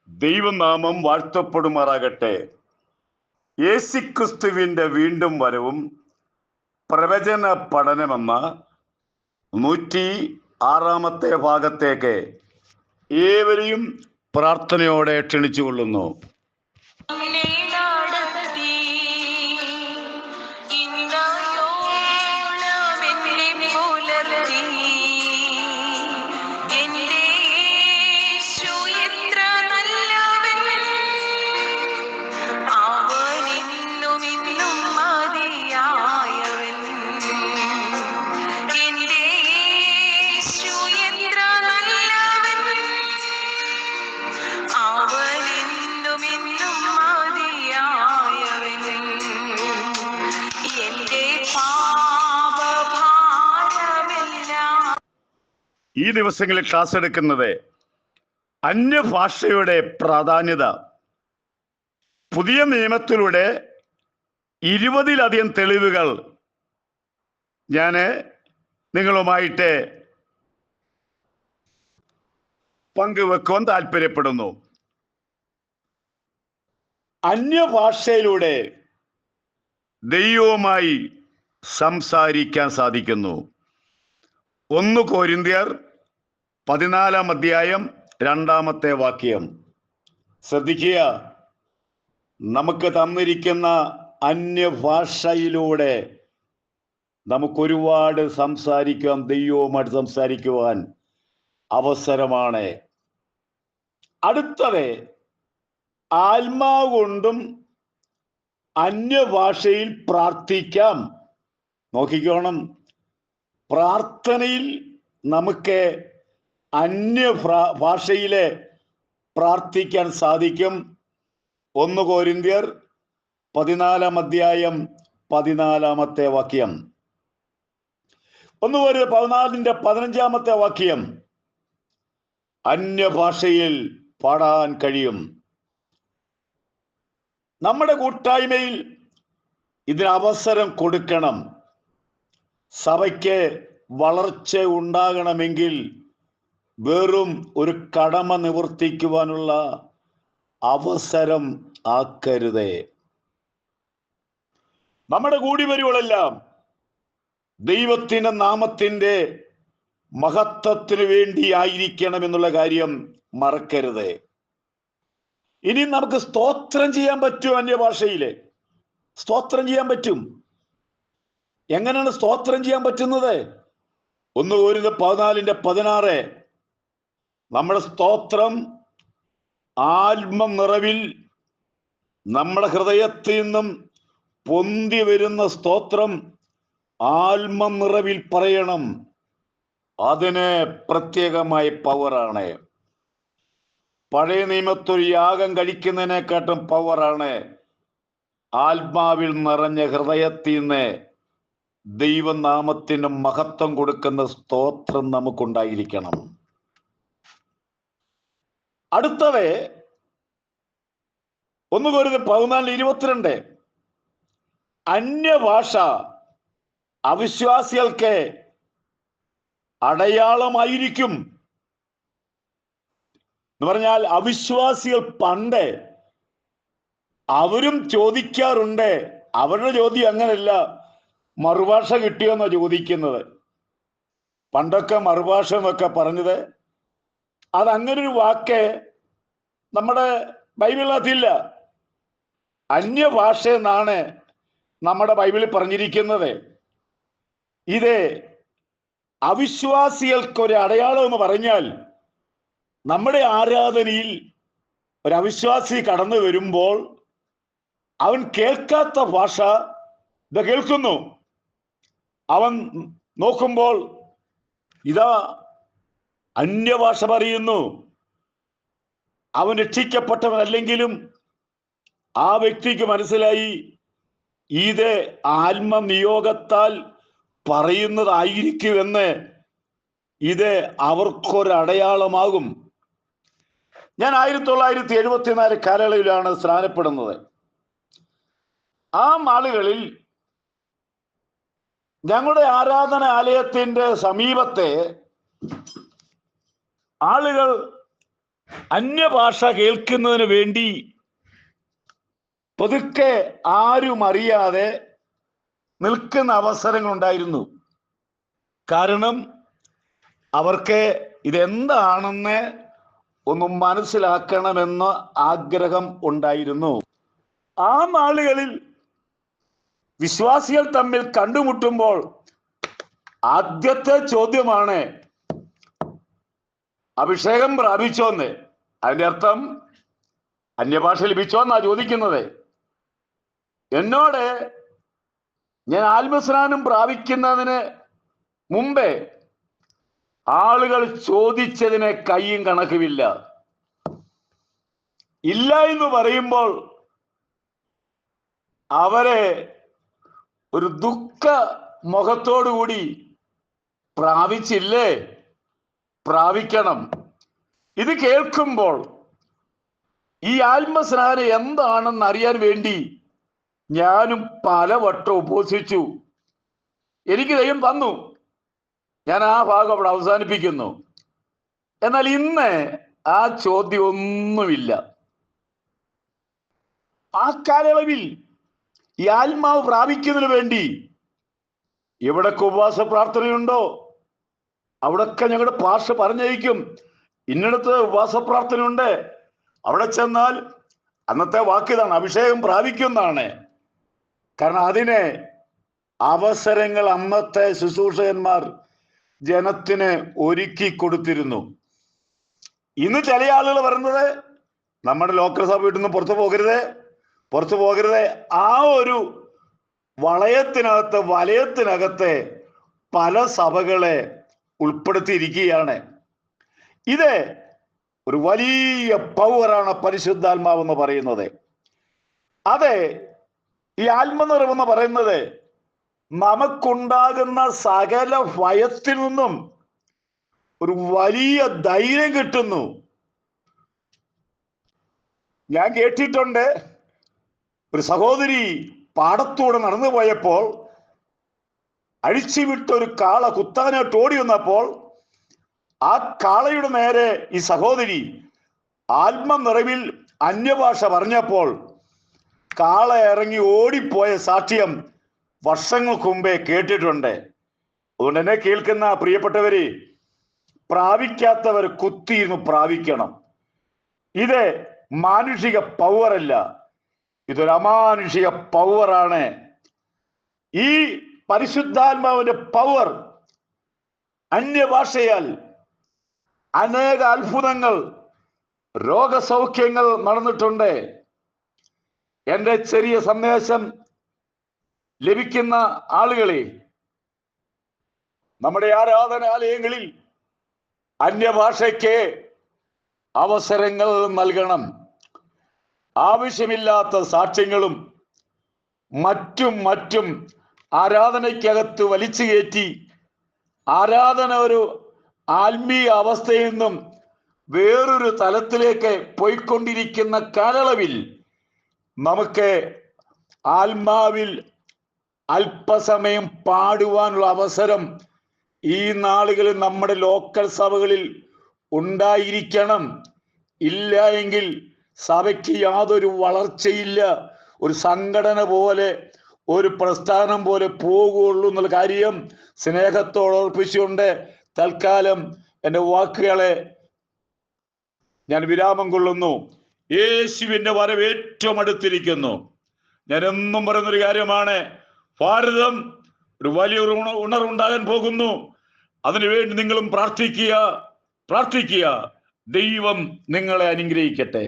ദൈവനാമം വാഴ്ത്തപ്പെടുമാറാകട്ടെ. യേശുക്രിസ്തുവിന്റെ വീണ്ടും വരവും പ്രവചന പഠനമെന്ന 106 ഭാഗത്തേക്ക് ഏവരെയും പ്രാർത്ഥനയോടെ ക്ഷണിച്ചുകൊള്ളുന്നു. ഈ ദിവസങ്ങളിൽ ക്ലാസ് എടുക്കുന്നത് അന്യഭാഷയുടെ പ്രാധാന്യത. പുതിയ നിയമത്തിലൂടെ 20-ലധികം തെളിവുകൾ ഞാൻ നിങ്ങളുമായിട്ട് പങ്കുവെക്കുവാൻ താല്പര്യപ്പെടുന്നു. അന്യഭാഷയിലൂടെ ദൈവവുമായി സംസാരിക്കാൻ സാധിക്കുന്നു. 1 കൊരിന്ത്യർ 14 അധ്യായം 2 വാക്യം ശ്രദ്ധിക്കുക. നമുക്ക് തന്നിരിക്കുന്ന അന്യഭാഷയിലൂടെ നമുക്കൊരുപാട് സംസാരിക്കാം, ദൈവവുമായിട്ട് സംസാരിക്കുവാൻ അവസരമാണ്. അടുത്തത്, ആത്മാവ് കൊണ്ടും അന്യഭാഷയിൽ പ്രാർത്ഥിക്കാം. നോക്കിക്കോണം, പ്രാർത്ഥനയിൽ നമുക്ക് അന്യഭാഷയിലെ പ്രാർത്ഥിക്കാൻ സാധിക്കും. 1 കൊരിന്ത്യർ 14 അധ്യായം 14 വാക്യം. 1 കൊരിന്ത്യർ 14 15 വാക്യം. അന്യഭാഷയിൽ പാടാൻ കഴിയും. നമ്മുടെ കൂട്ടായ്മയിൽ ഇതിന് അവസരം കൊടുക്കണം. സഭയ്ക്ക് വളർച്ച ഉണ്ടാകണമെങ്കിൽ വെറും ഒരു കടമ നിവർത്തിക്കുവാനുള്ള അവസരം ആക്കരുതേ. നമ്മുടെ കൂടിവരവുകളെല്ലാം ദൈവത്തിന്റെ നാമത്തിന്റെ മഹത്വത്തിന് വേണ്ടി ആയിരിക്കണം എന്നുള്ള കാര്യം മറക്കരുത്. ഇനി നമുക്ക് സ്തോത്രം ചെയ്യാൻ പറ്റും. അന്യഭാഷയില് സ്തോത്രം ചെയ്യാൻ പറ്റും. എങ്ങനെയാണ് സ്തോത്രം ചെയ്യാൻ പറ്റുന്നത്? 1 കൊരിന്ത്യർ 14:16. നമ്മുടെ സ്തോത്രം ആത്മനിറവിൽ നമ്മുടെ ഹൃദയത്തിൽ നിന്നും പൊന്തി വരുന്ന സ്തോത്രം ആത്മനിറവിൽ പറയണം. അതിന് പ്രത്യേകമായ പവറാണ്. പഴയ നിയമത്തിൽ യാഗം കഴിക്കുന്നതിനെക്കാട്ടും പവറാണ് ആത്മാവിൽ നിറഞ്ഞ ഹൃദയത്തിൽ നിന്ന് ദൈവനാമത്തിന് മഹത്വം കൊടുക്കുന്ന സ്തോത്രം നമുക്കുണ്ടായിരിക്കണം. അടുത്തത് 1 കൊരിന്ത്യർ 14:22. അന്യഭാഷ അവിശ്വാസികൾക്ക് അടയാളമായിരിക്കും എന്ന് പറഞ്ഞാൽ, അവിശ്വാസികൾ പണ്ട് അവരും ചോദിക്കാറുണ്ട്. അവരുടെ ചോദ്യം അങ്ങനല്ല, മറുഭാഷ കിട്ടിയോന്നാ ചോദിക്കുന്നത്. പണ്ടൊക്കെ മറുഭാഷ എന്നൊക്കെ പറഞ്ഞത്, അതങ്ങനൊരു വാക്ക് നമ്മുടെ ബൈബിളിനകത്തില്ല. അന്യഭാഷ എന്നാണ് നമ്മുടെ ബൈബിളിൽ പറഞ്ഞിരിക്കുന്നത്. ഇത് അവിശ്വാസികൾക്കൊരു അടയാളം എന്ന് പറഞ്ഞാൽ, നമ്മുടെ ആരാധനയിൽ ഒരു അവിശ്വാസി കടന്നു വരുമ്പോൾ അവൻ കേൾക്കാത്ത ഭാഷ ഇത് കേൾക്കുന്നു. അവൻ നോക്കുമ്പോൾ ഇതാ അന്യഭാഷ പറയുന്നു. അവൻ രക്ഷിക്കപ്പെട്ടവനല്ലെങ്കിലും ആ വ്യക്തിക്ക് മനസ്സിലായി ഇത് ആത്മനിയോഗത്താൽ പറയുന്നതായിരിക്കുമെന്ന്. ഇത് അവർക്കൊരടയാളമാകും. ഞാൻ 1974 കാലയളവിലാണ് സ്നാനപ്പെടുന്നത്. ആ നാളുകളിൽ ഞങ്ങളുടെ ആരാധനാലയത്തിന്റെ സമീപത്തെ ആളുകൾ അന്യഭാഷ കേൾക്കുന്നതിന് വേണ്ടി പതുക്കെ ആരും അറിയാതെ നിൽക്കുന്ന അവസരങ്ങളുണ്ടായിരുന്നു. കാരണം അവർക്ക് ഇതെന്താണെന്ന് ഒന്ന് മനസ്സിലാക്കണമെന്ന ആഗ്രഹം ഉണ്ടായിരുന്നു. ആ നാളുകളിൽ വിശ്വാസികൾ തമ്മിൽ കണ്ടുമുട്ടുമ്പോൾ ആദ്യത്തെ ചോദ്യമാണ് അഭിഷേകം പ്രാപിച്ചോന്ന്. അതിന്റെ അർത്ഥം അന്യഭാഷ ലഭിച്ചോന്നാ ചോദിക്കുന്നത്. എന്നോട് ഞാൻ ആത്മസ്നാനം പ്രാപിക്കുന്നതിന് മുമ്പേ ആളുകൾ ചോദിച്ചതിന് കയ്യും കണക്കുമില്ല. ഇല്ല എന്ന് പറയുമ്പോൾ അവരെ ഒരു ദുഃഖ മുഖത്തോടുകൂടി പ്രാപിച്ചില്ലേ, പ്രാപിക്കണം. ഇത് കേൾക്കുമ്പോൾ ഈ ആത്മസ്നാനം എന്താണെന്ന് അറിയാൻ വേണ്ടി ഞാനും പലവട്ടം ഉപസിച്ചു. എനിക്ക് ദൈവം തന്നു. ഞാൻ ആ ഭാഗം അവിടെ അവസാനിപ്പിക്കുന്നു. എന്നാൽ ഇന്ന് ആ ചോദ്യം ഒന്നുമില്ല. ആ കാലയളവിൽ ഈ ആത്മാവ് പ്രാപിക്കുന്നതിന് വേണ്ടി എവിടൊക്കെ ഉപവാസ പ്രാർത്ഥനയുണ്ടോ അവിടൊക്കെ ഞങ്ങളുടെ പാഷ പറഞ്ഞയക്കും. ഇന്നടത്ത് ഉപവാസ പ്രാർത്ഥനയുണ്ട്, അവിടെ ചെന്നാൽ അന്നത്തെ വാക്കിതാണ് അഭിഷേകം പ്രാപിക്കുന്നതാണ്. കാരണം അതിന് അവസരങ്ങൾ അന്നത്തെ ശുശ്രൂഷകന്മാർ ജനത്തിന് ഒരുക്കി കൊടുത്തിരുന്നു. ഇന്ന് ചില ആളുകൾ പറയുന്നത് നമ്മുടെ ലോക്കൽ സഭ വീട്ടിൽ നിന്ന് പുറത്തു പോകരുത്. ആ ഒരു വലയത്തിനകത്തെ പല സഭകളെ ഉൾപ്പെടുത്തിയിരിക്കുകയാണ്. ഇത് ഒരു വലിയ പവറാണ് പരിശുദ്ധാത്മാവെന്ന് പറയുന്നത്. അതെ, ഈ ആത്മനിറവെന്ന് പറയുന്നത് നമുക്കുണ്ടാകുന്ന സകല ഭയത്തിൽ നിന്നും ഒരു വലിയ ധൈര്യം കിട്ടുന്നു. ഞാൻ കേട്ടിട്ടുണ്ട്, ഒരു സഹോദരി പാടത്തൂടെ നടന്നു പോയപ്പോൾ അഴിച്ചുവിട്ടൊരു കാള കുത്താനായിട്ട് ഓടി വന്നപ്പോൾ ആ കാളയുടെ നേരെ ഈ സഹോദരി ആത്മനിറവിൽ അന്യഭാഷ പറഞ്ഞപ്പോൾ കാള ഇറങ്ങി ഓടിപ്പോയ സാക്ഷ്യം വർഷങ്ങൾക്ക് മുമ്പേ കേട്ടിട്ടുണ്ട്. അതുകൊണ്ട് എന്നെ കേൾക്കുന്ന പ്രിയപ്പെട്ടവര്, പ്രാപിക്കാത്തവർ കുത്തിയിരുന്ന് പ്രാപിക്കണം. ഇത് മാനുഷിക പവറല്ല, ഇതൊരു അമാനുഷിക പവറാണ്. ഈ പരിശുദ്ധാത്മാവിന്റെ പവർ അന്യഭാഷയാൽ അനേക അത്ഭുതങ്ങൾ, രോഗസൗഖ്യങ്ങൾ നടന്നിട്ടുണ്ട്. എൻ്റെ ചെറിയ സന്ദേശം ലഭിക്കുന്ന ആളുകളെ, നമ്മുടെ ആരാധനാലയങ്ങളിൽ അന്യഭാഷയ്ക്ക് അവസരങ്ങൾ നൽകണം. ആവശ്യമില്ലാത്ത സാക്ഷ്യങ്ങളും മറ്റും ആരാധനയ്ക്കകത്ത് വലിച്ചു കയറ്റി ആരാധന ഒരു ആത്മീയ അവസ്ഥയിൽ നിന്നും വേറൊരു തലത്തിലേക്ക് പോയിക്കൊണ്ടിരിക്കുന്ന കാലയളവിൽ നമുക്ക് ആത്മാവിൽ അല്പസമയം പാടുവാനുള്ള അവസരം ഈ നാളുകളിൽ നമ്മുടെ ലോക്കൽ സഭകളിൽ ഉണ്ടായിരിക്കണം. ഇല്ല എങ്കിൽ സഭയ്ക്ക് യാതൊരു വളർച്ചയില്ല. ഒരു സംഘടന പോലെ, ഒരു പ്രസ്ഥാനം പോലെ പോകുള്ളൂ എന്നുള്ള കാര്യം സ്നേഹത്തോടെ ഓർപ്പിച്ചുകൊണ്ട് തൽക്കാലം എൻ്റെ വാക്കുകളെ ഞാൻ വിരാമം കൊള്ളുന്നു. യേശുവിൻ്റെ വരവ് ഏറ്റവും അടുത്തിരിക്കുന്നു. ഞാൻ എന്നും പറയുന്നൊരു കാര്യമാണ്, ഭാരതം ഒരു വലിയ ഉണർവുണ്ടാകാൻ പോകുന്നു. അതിനുവേണ്ടി നിങ്ങളും പ്രാർത്ഥിക്കുക. ദൈവം നിങ്ങളെ അനുഗ്രഹിക്കട്ടെ.